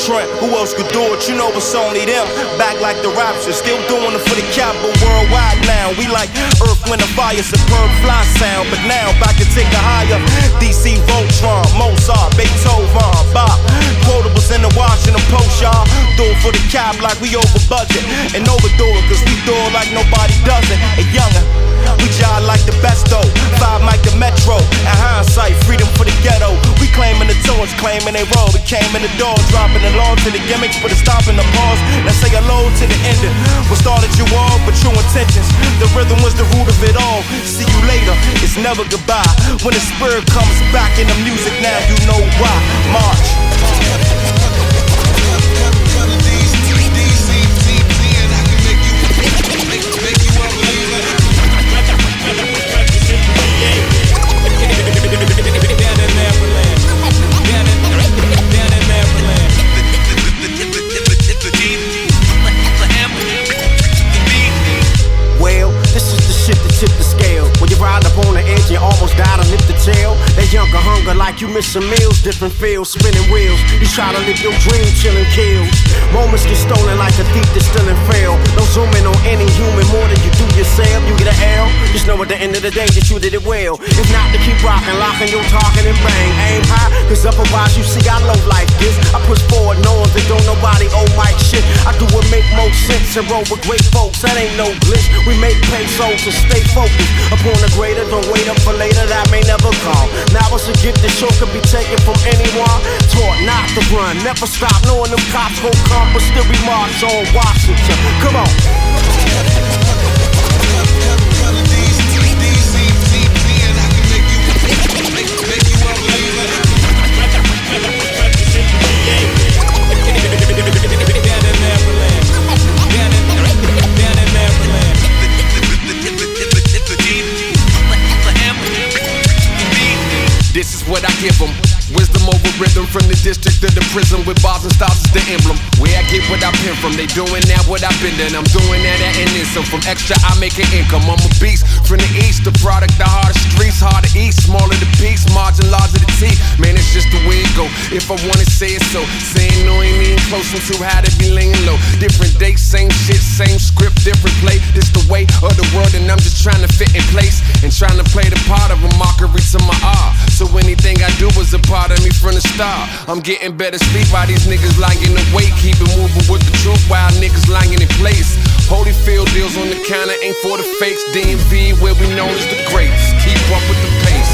Trent, who else could do it? You know it's only them. Back like the Rapture, still doing it for the capital worldwide now. We like Earth, Wind, and Fire, superb fly sound. But now back to take a higher. DC, Voltron, Mozart, Beethoven, Bach. Quotables in the Washington Post, y'all. Do it for the cap like we over budget. And overdo it, cause we do it like nobody does it. And younger, we jive like the best though. 5 Mike the Metro. At hindsight, freedom for the ghetto. We claiming the tours, claiming they roll. We came in the door, dropping the law to the gimmicks, put a stop in the pause. Now say hello to the ending. What started you all, but true intentions. The rhythm was the root of it all. See you later, it's never goodbye. When the spirit comes back in the music, now you know why. March. Like you missing meals, different fields, spinning wheels. You try to live your dream, chillin' kills. Moments get stolen like a thief that's still in fail. Don't zoom in on any human more than you do yourself. You get an L, just know at the end of the day that you did it well. If not, to keep rocking, locking your talking and bang. Aim high, cause otherwise you see I love like this. I push forward knowing that don't nobody owe Mike shit. I do what make most sense and roll with great folks. That ain't no glitch. We make pesos and stay focused upon the greater. Don't wait up for later, that may never come. Now it's a gift that show could be taken from anyone. Taught not to run, never stop knowing them cops gon' come, but still we march on Washington. Come on. This is what I give them. Wisdom over rhythm, from the district to the prison, with bars and stars is the emblem. Where I get what I pin from, they doing now what I've been doing. I'm doing that and then some. From extra I make an income. I'm a beast from the east, the product, the hardest streets, hard to eat, smaller the piece, margin larger the teeth. Man, it's just the way it go. If I wanna say it so, saying no ain't even close. I'm too high to be laying low. Different dates, same shit, same script, different play. This the way of the world, and I'm just trying to fit in place and trying to play the part of a mockery to my art. So anything I do was a part of me from the start. I'm getting better sleep while these niggas lying awake. Keep it moving with the truth while niggas lying in place. Holyfield deals on the counter, ain't for the fakes. DMV where we known as the greats. Keep up with the pace.